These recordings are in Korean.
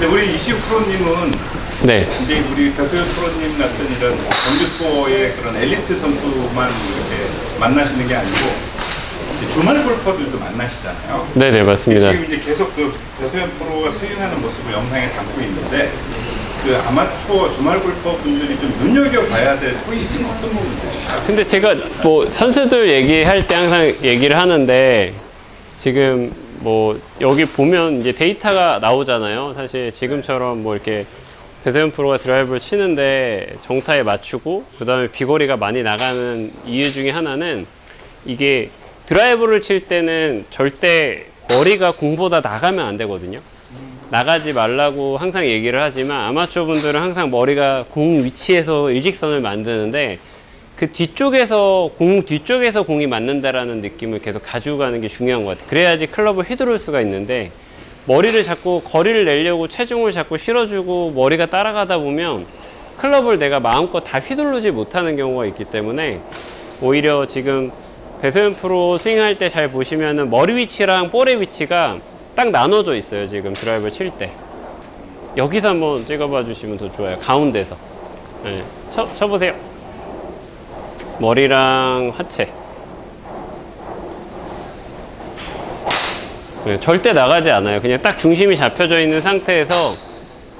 네, 우리 이시우 프로님은 네. 이제 우리 배소연 프로님 같은 이런 정규 투어의 그런 엘리트 선수만 이렇게 만나시는 게 아니고 이제 주말 골퍼들도 만나시잖아요. 네네, 맞습니다. 지금 이제 계속 그 배소연 프로가 스윙하는 모습을 영상에 담고 있는데 그 아마추어 주말 골퍼 분들이 좀 눈여겨봐야 될 포인트는 어떤 부분들이에요? 근데 제가 뭐 선수들 얘기할 때 항상 얘기를 하는데 지금 뭐 여기 보면 이제 데이터가 나오잖아요. 사실 지금처럼 뭐 이렇게 배소연 프로가 드라이브를 치는데 정타에 맞추고 그 다음에 비거리가 많이 나가는 이유 중에 하나는 이게 드라이브를 칠 때는 절대 머리가 공보다 나가면 안 되거든요. 나가지 말라고 항상 얘기를 하지만 아마추어 분들은 항상 머리가 공 위치에서 일직선을 만드는데 그 뒤쪽에서 공 뒤쪽에서 공이 맞는다라는 느낌을 계속 가지고 가는 게 중요한 것 같아요. 그래야지 클럽을 휘두를 수가 있는데 머리를 자꾸 거리를 내려고 체중을 자꾸 실어주고 머리가 따라가다 보면 클럽을 내가 마음껏 다 휘두르지 못하는 경우가 있기 때문에 오히려 지금 배소연 프로 스윙할 때 잘 보시면은 머리 위치랑 볼의 위치가 딱 나눠져 있어요. 지금 드라이버 칠 때 여기서 한번 찍어봐 주시면 더 좋아요. 가운데서 네. 쳐보세요. 머리랑 하체. 네, 절대 나가지 않아요. 그냥 딱 중심이 잡혀져 있는 상태에서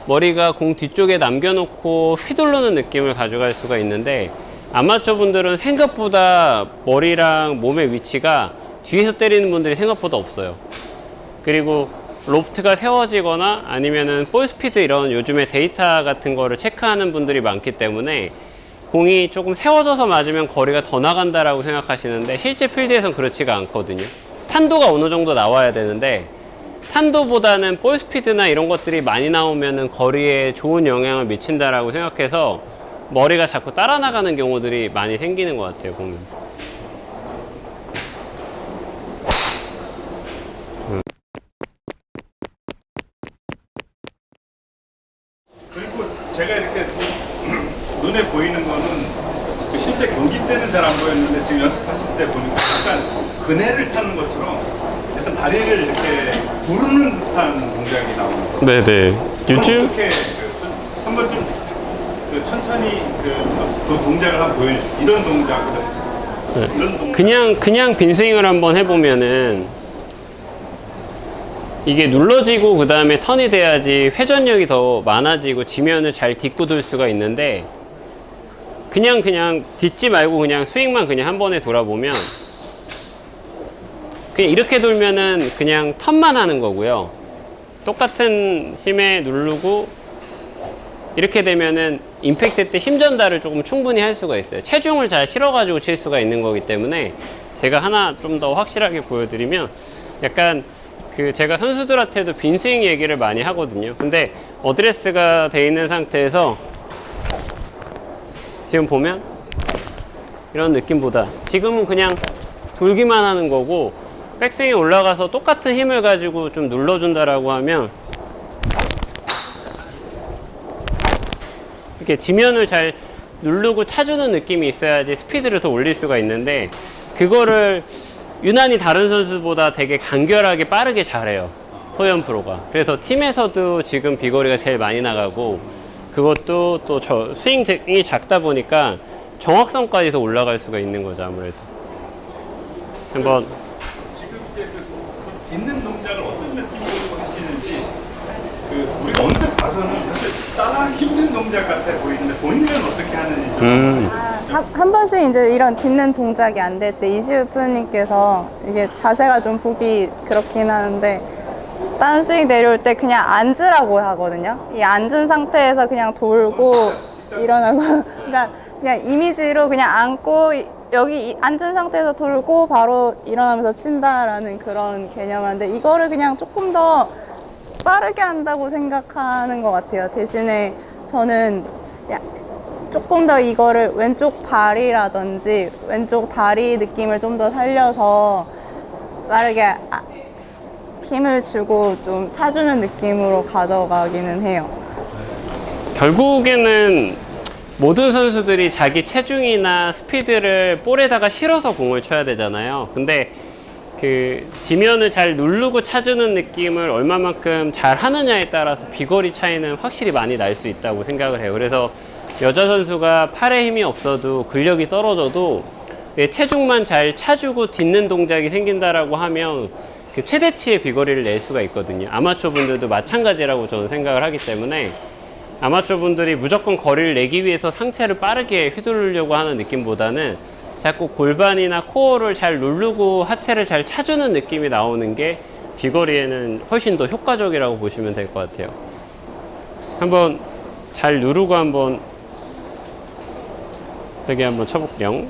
머리가 공 뒤쪽에 남겨놓고 휘두르는 느낌을 가져갈 수가 있는데 아마추어 분들은 생각보다 머리랑 몸의 위치가 뒤에서 때리는 분들이 생각보다 없어요. 그리고 로프트가 세워지거나 아니면은 볼 스피드 이런 요즘에 데이터 같은 거를 체크하는 분들이 많기 때문에 공이 조금 세워져서 맞으면 거리가 더 나간다라고 생각하시는데 실제 필드에선 그렇지가 않거든요. 탄도가 어느 정도 나와야 되는데 탄도보다는 볼 스피드나 이런 것들이 많이 나오면은 거리에 좋은 영향을 미친다라고 생각해서 머리가 자꾸 따라 나가는 경우들이 많이 생기는 것 같아요, 공이. 그리고 제가 이렇게 눈에 보이는 거는 그 실제 경기 때는 잘 안 보였는데 지금 연습하실 때 보니까 약간 그네를 타는 것처럼 약간 다리를 이렇게 구르는 듯한 동작이 나오는 거예요. 네네. 요즘 어떻게 한번 좀 천천히 그 동작을 한번 보여주시죠. 이런 동작들. 네. 이런 동작. 그냥 빈스윙을 한번 해보면은 이게 눌러지고 그 다음에 턴이 돼야지 회전력이 더 많아지고 지면을 잘 딛고 돌 수가 있는데 그냥 딛지 말고 그냥 스윙만 그냥 한 번에 돌아보면 그냥 이렇게 돌면은 그냥 턴만 하는 거고요. 똑같은 힘에 누르고 이렇게 되면은 임팩트 때 힘 전달을 조금 충분히 할 수가 있어요. 체중을 잘 실어가지고 칠 수가 있는 거기 때문에 제가 하나 좀 더 확실하게 보여드리면 약간 그 제가 선수들한테도 빈스윙 얘기를 많이 하거든요. 근데 어드레스가 돼 있는 상태에서 지금 보면 이런 느낌보다 지금은 그냥 돌기만 하는 거고 백스윙이 올라가서 똑같은 힘을 가지고 좀 눌러준다라고 하면 이렇게 지면을 잘 누르고 차주는 느낌이 있어야지 스피드를 더 올릴 수가 있는데 그거를 유난히 다른 선수보다 되게 간결하게 빠르게 잘해요, 소연 프로가. 그래서 팀에서도 지금 비거리가 제일 많이 나가고 그것도 또 스윙이 작다 보니까 정확성까지도 올라갈 수가 있는 거죠, 아무래도. 한번 지금 이제 그 딛는 동작을 어떤 느낌으로 하시는지 우리가 언뜻 봐서는 사실 따라하기 힘든 동작 같아 보이는데 본인은 어떻게 하는지 좀 한 번씩 이제 이런 딛는 동작이 안 될 때 이시우 프로님께서 이게 자세가 좀 보기 그렇긴 하는데 다운 스윙 내려올 때 그냥 앉으라고 하거든요. 이 앉은 상태에서 그냥 돌고 일어나고 그러니까 그냥 이미지로 그냥 앉고 여기 앉은 상태에서 돌고 바로 일어나면서 친다라는 그런 개념을 하는데 이거를 그냥 조금 더 빠르게 한다고 생각하는 것 같아요. 대신에 저는 조금 더 이거를 왼쪽 발이라든지 왼쪽 다리 느낌을 좀 더 살려서 빠르게 힘을 주고 좀 차주는 느낌으로 가져가기는 해요. 결국에는 모든 선수들이 자기 체중이나 스피드를 볼에다가 실어서 공을 쳐야 되잖아요. 근데 그 지면을 잘 누르고 차주는 느낌을 얼마만큼 잘 하느냐에 따라서 비거리 차이는 확실히 많이 날 수 있다고 생각을 해요. 그래서 여자 선수가 팔에 힘이 없어도 근력이 떨어져도 내 체중만 잘 차주고 딛는 동작이 생긴다라고 하면 그 최대치의 비거리를 낼 수가 있거든요. 아마추어 분들도 마찬가지라고 저는 생각을 하기 때문에 아마추어 분들이 무조건 거리를 내기 위해서 상체를 빠르게 휘두르려고 하는 느낌보다는 자꾸 골반이나 코어를 잘 누르고 하체를 잘 차주는 느낌이 나오는 게 비거리에는 훨씬 더 효과적이라고 보시면 될 것 같아요. 한번 잘 누르고 한번 되게 한번 쳐볼게요.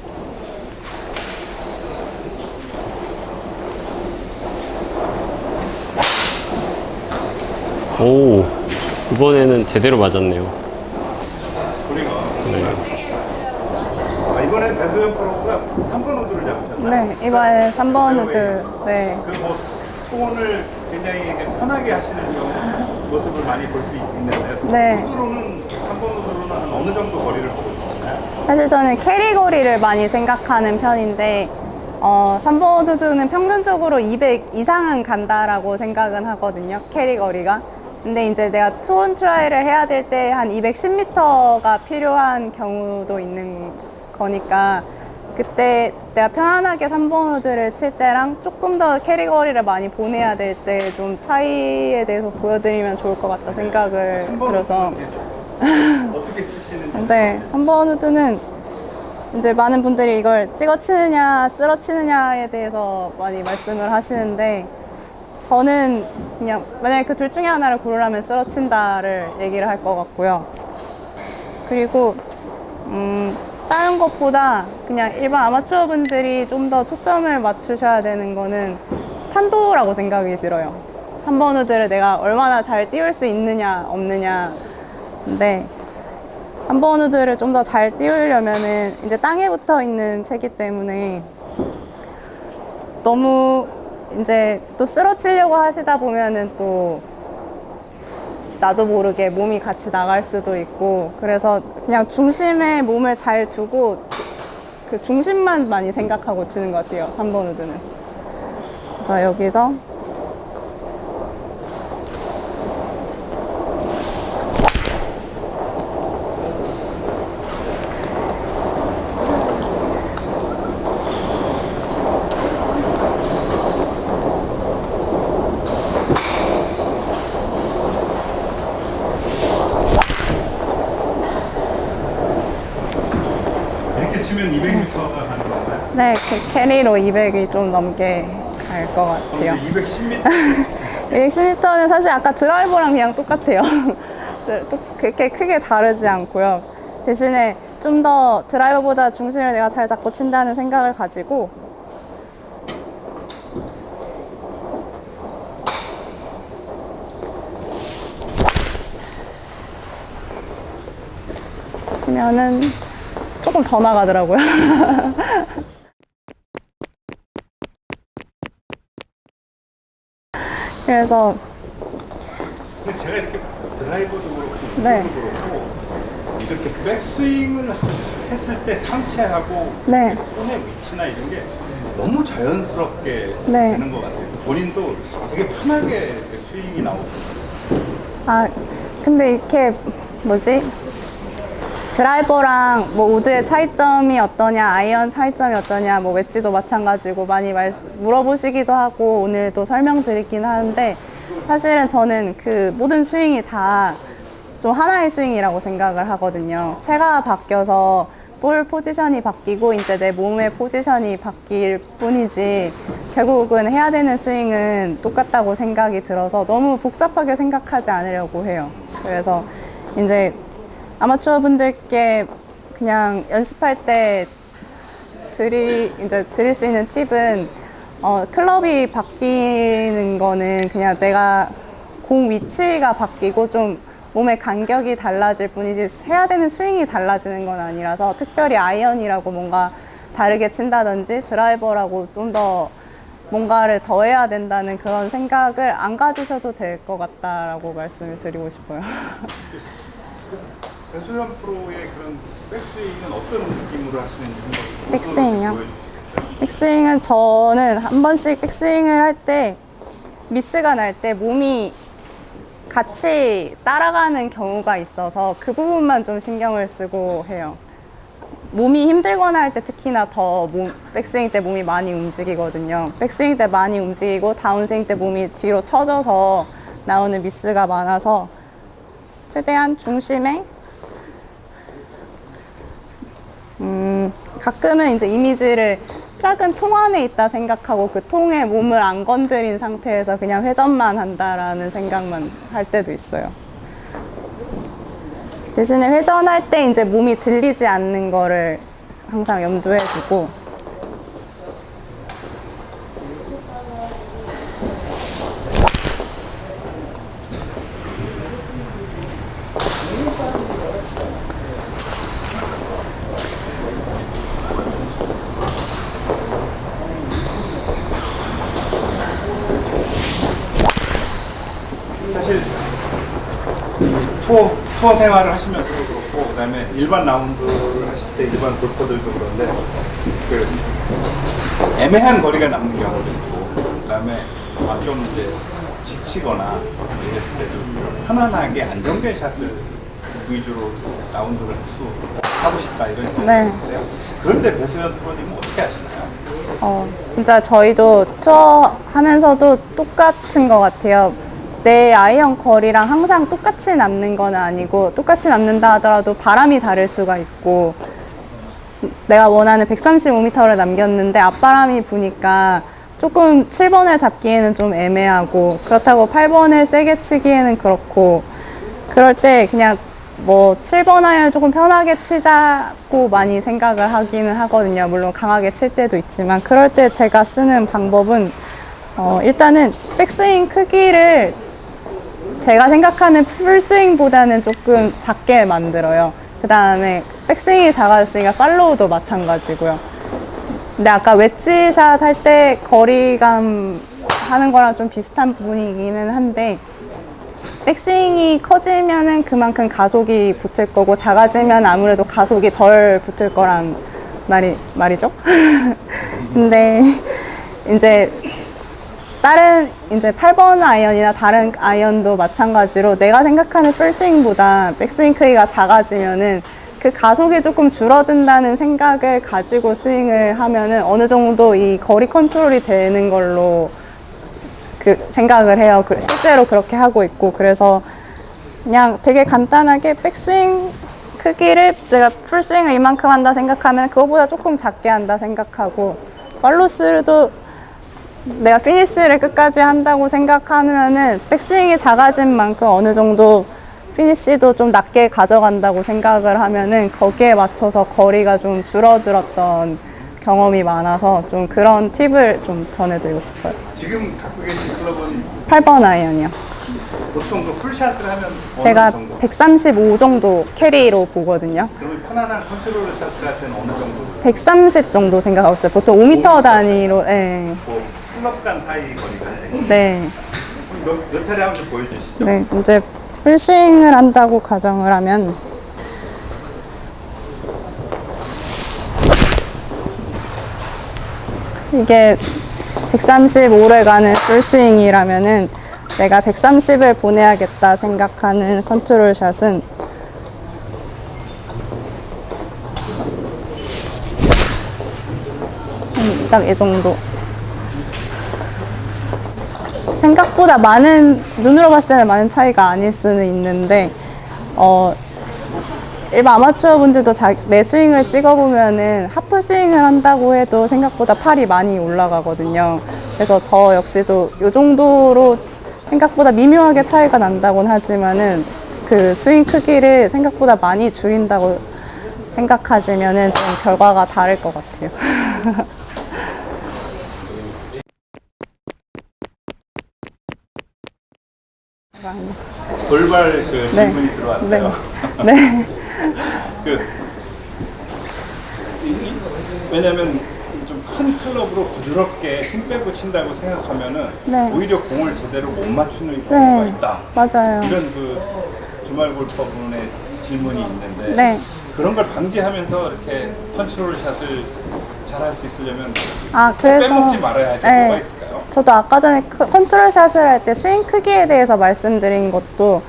오, 이번에는 제대로 맞았네요. 소리가. 네. 이번엔 배소연 프로가 3번 우드를 잡으셨나요? 네, 이번에 3번 우드. 네. 그뭐 투혼을 굉장히 편하게 하시는 모습을 많이 볼 수 있는데요. 네. 우드로는 3번 우드로는 한 어느 정도 거리를 보고 치시나요? 사실 저는 캐리 거리를 많이 생각하는 편인데 3번 우드는 평균적으로 200 이상은 간다라고 생각은 하거든요. 캐리 거리가. 근데 이제 내가 투혼 트라이를 해야 될 때 한 210m가 필요한 경우도 있는 거니까 그때 내가 편안하게 3번 우드를 칠 때랑 조금 더 캐리 거리를 많이 보내야 될 때 좀 차이에 대해서 보여드리면 좋을 것 같다 생각을 3번 들어서 어떻게 치시는지. 네, 3번 우드는 이제 많은 분들이 이걸 찍어 치느냐 쓸어 치느냐에 대해서 많이 말씀을 하시는데 저는 그냥 만약에 그 둘 중에 하나를 고르라면 쓸어 친다를 얘기를 할 것 같고요. 그리고 다른 것보다 그냥 일반 아마추어 분들이 좀 더 초점을 맞추셔야 되는 거는 탄도라고 생각이 들어요. 3번 우드를 내가 얼마나 잘 띄울 수 있느냐 없느냐. 근데 3번 우드를 좀 더 잘 띄우려면은 이제 땅에 붙어 있는 채기 때문에 너무 이제 또 쓰러치려고 하시다 보면은 또 나도 모르게 몸이 같이 나갈 수도 있고 그래서 그냥 중심에 몸을 잘 두고 그 중심만 많이 생각하고 치는 것 같아요. 3번 우드는. 그래서 여기서 이렇게 치면 200m가 가는 건가요? 네, 캐리로 200이 좀 넘게 갈 것 같아요. 210m 210m는 사실 아까 드라이버랑 그냥 똑같아요. 또 그렇게 크게 다르지 않고요. 대신에 좀 더 드라이버보다 중심을 내가 잘 잡고 친다는 생각을 가지고 치면은 조금 더 나가더라고요. 그래서 근데 제가 이렇게 드라이버도 그렇고 네. 우드도 그렇고 이렇게 백스윙을 했을 때 상체하고 네. 손의 위치나 이런 게 너무 자연스럽게 네. 되는 것 같아요. 본인도 되게 편하게 이렇게 스윙이 나오고. 아, 근데 이렇게 뭐지? 드라이버랑 뭐 우드의 차이점이 어떠냐, 아이언 차이점이 어떠냐, 뭐 웨지도 마찬가지고 많이 물어보시기도 하고 오늘도 설명드리긴 하는데 사실은 저는 그 모든 스윙이 다 좀 하나의 스윙이라고 생각을 하거든요. 체가 바뀌어서 볼 포지션이 바뀌고 이제 내 몸의 포지션이 바뀔 뿐이지 결국은 해야 되는 스윙은 똑같다고 생각이 들어서 너무 복잡하게 생각하지 않으려고 해요. 그래서 이제 아마추어 분들께 그냥 연습할 때 드릴 수 있는 팁은 클럽이 바뀌는 거는 그냥 내가 공 위치가 바뀌고 좀 몸의 간격이 달라질 뿐이지 해야 되는 스윙이 달라지는 건 아니라서 특별히 아이언이라고 뭔가 다르게 친다든지 드라이버라고 좀 더 뭔가를 더 해야 된다는 그런 생각을 안 가지셔도 될 것 같다라고 말씀을 드리고 싶어요. 배소연 프로의 그런 백스윙은 어떤 느낌으로 하시는지 한번 백스윙이요? 보여주시겠어요? 백스윙은 저는 한 번씩 백스윙을 할 때 미스가 날 때 몸이 같이 따라가는 경우가 있어서 그 부분만 좀 신경을 쓰고 해요. 몸이 힘들거나 할 때 특히나 더 백스윙 때 몸이 많이 움직이거든요. 백스윙 때 많이 움직이고 다운스윙 때 몸이 뒤로 처져서 나오는 미스가 많아서 최대한 중심에 가끔은 이제 이미지를 작은 통 안에 있다 생각하고 그 통에 몸을 안 건드린 상태에서 그냥 회전만 한다라는 생각만 할 때도 있어요. 대신에 회전할 때 이제 몸이 들리지 않는 거를 항상 염두에 두고 사실 이 투어 생활을 하시면서도 그렇고 그다음에 일반 라운드를 하실 때 일반 골퍼들도 그런데 그 애매한 거리가 남는 경우도 있고 그다음에 좀 이제 지치거나 이랬을 때 좀 편안하게 안정된 샷을 위주로 라운드를 하고 싶다 이런 생각이 네. 드는데요. 그럴 때 배소연 프로님은 어떻게 하시나요? 진짜 저희도 투어 하면서도 똑같은 것 같아요. 내 아이언 거리랑 항상 똑같이 남는 건 아니고 똑같이 남는다 하더라도 바람이 다를 수가 있고 내가 원하는 135m를 남겼는데 앞바람이 부니까 조금 7번을 잡기에는 좀 애매하고 그렇다고 8번을 세게 치기에는 그렇고 그럴 때 그냥 뭐 7번 아이언을 조금 편하게 치자고 많이 생각을 하기는 하거든요. 물론 강하게 칠 때도 있지만 그럴 때 제가 쓰는 방법은 일단은 백스윙 크기를 제가 생각하는 풀스윙보다는 조금 작게 만들어요. 그 다음에 백스윙이 작아졌으니까 팔로우도 마찬가지고요. 근데 아까 웨지샷 할 때 거리감 하는 거랑 좀 비슷한 부분이기는 한데 백스윙이 커지면은 그만큼 가속이 붙을 거고 작아지면 아무래도 가속이 덜 붙을 거란 말이죠. 근데 이제 다른 이제 8번 아이언이나 다른 아이언도 마찬가지로 내가 생각하는 풀스윙보다 백스윙 크기가 작아지면은 그 가속이 조금 줄어든다는 생각을 가지고 스윙을 하면은 어느 정도 이 거리 컨트롤이 되는 걸로 그 생각을 해요. 실제로 그렇게 하고 있고 그래서 그냥 되게 간단하게 백스윙 크기를 내가 풀스윙을 이만큼 한다 생각하면 그거보다 조금 작게 한다 생각하고 팔로스루도 내가 피니시를 끝까지 한다고 생각하면은 백스윙이 작아진 만큼 어느 정도 피니시도 좀 낮게 가져간다고 생각을 하면은 거기에 맞춰서 거리가 좀 줄어들었던 경험이 많아서 좀 그런 팁을 좀 전해드리고 싶어요. 지금 갖고 계신 클럽은 8번 아이언이요. 보통 그 풀샷을 하면 제가 어느 정도? 135 정도 캐리로 보거든요. 그러면 편안한 컨트롤 샷 같은 어느 정도? 130 정도 생각하고 있어요. 보통 5m 단위로. 네. 뭐 클럽 간 사이 거리가 네. 몇 차례 한번 좀 보여주시죠. 네. 이제 풀스윙을 한다고 가정을 하면 이게 135를 가는 풀스윙이라면은 내가 130을 보내야겠다 생각하는 컨트롤 샷은 딱 이 정도. 생각보다 눈으로 봤을 때는 많은 차이가 아닐 수는 있는데, 일반 아마추어 분들도 내 스윙을 찍어보면은 하프 스윙을 한다고 해도 생각보다 팔이 많이 올라가거든요. 그래서 저 역시도 이 정도로 생각보다 미묘하게 차이가 난다고는 하지만은 그 스윙 크기를 생각보다 많이 줄인다고 생각하시면은 좀 결과가 다를 것 같아요. 돌발 그 네. 질문이 들어왔어요. 네. 네. 왜냐면 좀 큰 클럽으로 부드럽게 힘 빼고 친다고 생각하면은 네. 오히려 공을 제대로 못 맞추는 경우가 네. 있다. 맞아요. 이런 그 주말 골퍼분의 질문이 있는데 네. 그런 걸 방지하면서 이렇게 컨트롤 샷을 잘 할 수 있으려면 그래서 빼먹지 말아야 할 게 네. 뭐가 있을까요? 저도 아까 전에 컨트롤 샷을 할 때 스윙 크기에 대해서 말씀드린 것도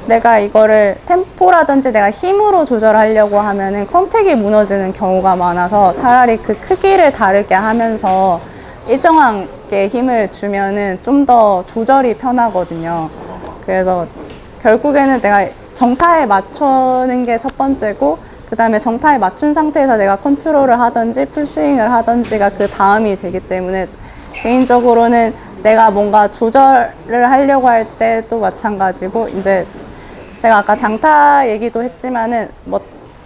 내가 이거를 템포라든지 내가 힘으로 조절하려고 하면은 컨택이 무너지는 경우가 많아서 차라리 그 크기를 다르게 하면서 일정하게 힘을 주면은 좀 더 조절이 편하거든요. 그래서 결국에는 내가 정타에 맞추는 게 첫 번째고, 그 다음에 정타에 맞춘 상태에서 내가 컨트롤을 하든지 풀스윙을 하든지가 그 다음이 되기 때문에 개인적으로는 내가 뭔가 조절을 하려고 할 때도 마찬가지고, 이제 제가 아까 장타 얘기도 했지만은 뭐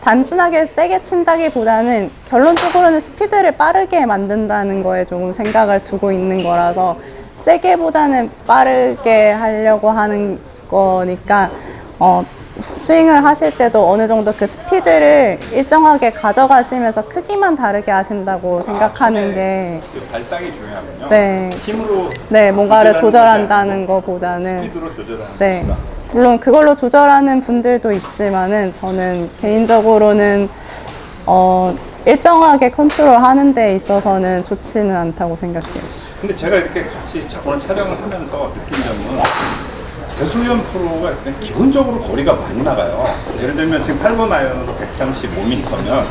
단순하게 세게 친다기보다는 결론적으로는 스피드를 빠르게 만든다는 거에 조금 생각을 두고 있는 거라서 세게보다는 빠르게 하려고 하는 거니까 스윙을 하실 때도 어느 정도 그 스피드를 일정하게 가져가시면서 크기만 다르게 하신다고 생각하는 게 그 발상이 중요하군요. 네. 힘으로 네, 뭔가를 조절하는 조절한다는 게 아니고 것보다는 스피드로 조절하는 네. 것이다. 물론 그걸로 조절하는 분들도 있지만은 저는 개인적으로는 일정하게 컨트롤 하는 데 있어서는 좋지는 않다고 생각해요. 근데 제가 이렇게 같이 오늘 촬영을 하면서 느낀 점은 배수현 프로가 그냥 기본적으로 거리가 많이 나가요. 예를 들면 지금 8번 아이언으로 135m면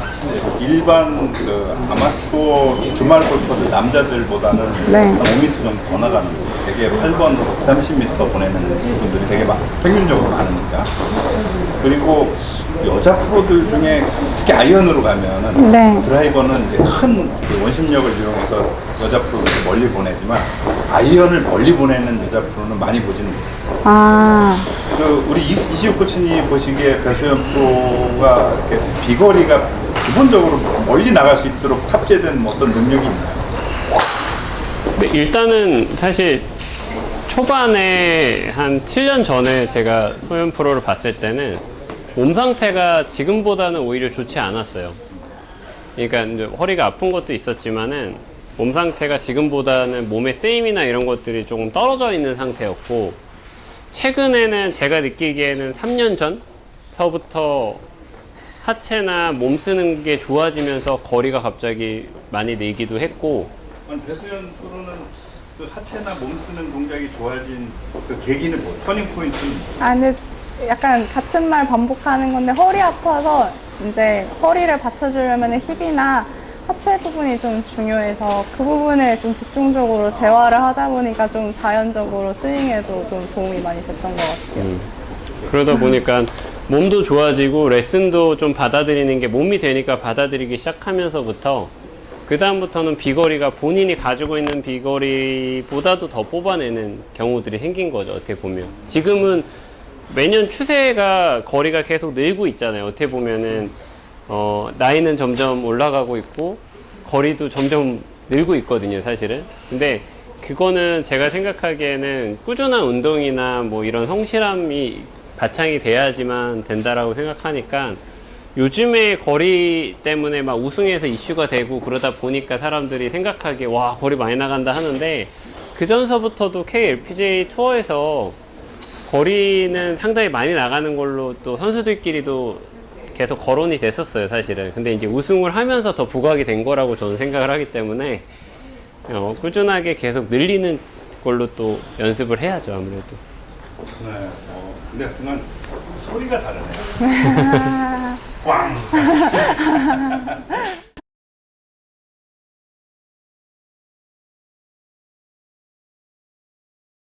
일반 그 아마추어 주말 골퍼들 남자들보다는 네. 한 5m 정도 더 나가는 거예요. 되게 8번으로 130m 보내는 분들이 되게 평균적으로 많으니까. 그리고 여자 프로들 중에 특히 아이언으로 가면은 네. 드라이버는 이제 큰그 원심력을 이용해서 여자 프로를 멀리 보내지만 아이언을 멀리 보내는 여자 프로는 많이 보지는 못했어요. 그 우리 이시우 코치님 보시기에 배수현 프로가 이렇게 비거리가 기본적으로 멀리 나갈 수 있도록 탑재된 뭐 어떤 능력이 있나요? 네, 일단은 사실 초반에 한 7년 전에 제가 소연 프로를 봤을 때는 몸 상태가 지금보다는 오히려 좋지 않았어요. 그러니까 이제 허리가 아픈 것도 있었지만은 몸 상태가 지금보다는 몸의 세임이나 이런 것들이 조금 떨어져 있는 상태였고, 최근에는 제가 느끼기에는 3년 전서부터 하체나 몸 쓰는 게 좋아지면서 거리가 갑자기 많이 늘기도 했고. 아니, 배수현 프로는 그 하체나 몸 쓰는 동작이 좋아진 그 계기는 뭐 터닝 포인트는 근데 약간 같은 말 반복하는 건데 허리 아파서 이제 허리를 받쳐주려면 힙이나 하체 부분이 좀 중요해서 그 부분을 좀 집중적으로 재활을 하다 보니까 좀 자연적으로 스윙에도 좀 도움이 많이 됐던 것 같아요. 그러다 보니까 몸도 좋아지고 레슨도 좀 받아들이는 게 몸이 되니까 받아들이기 시작하면서부터 그 다음부터는 비거리가 본인이 가지고 있는 비거리보다도 더 뽑아내는 경우들이 생긴 거죠. 어떻게 보면 지금은 매년 추세가 거리가 계속 늘고 있잖아요. 어떻게 보면은 나이는 점점 올라가고 있고 거리도 점점 늘고 있거든요, 사실은. 근데 그거는 제가 생각하기에는 꾸준한 운동이나 뭐 이런 성실함이 바탕이 돼야지만 된다라고 생각하니까, 요즘에 거리 때문에 막 우승해서 이슈가 되고 그러다 보니까 사람들이 생각하기에 와, 거리 많이 나간다 하는데, 그 전서부터도 KLPGA 투어에서 거리는 상당히 많이 나가는 걸로 또 선수들끼리도 계속 거론이 됐었어요, 사실은. 근데 이제 우승을 하면서 더 부각이 된 거라고 저는 생각을 하기 때문에 꾸준하게 계속 늘리는 걸로 또 연습을 해야죠, 아무래도. 네. 근데 그냥 소리가 다르네요. 꽝.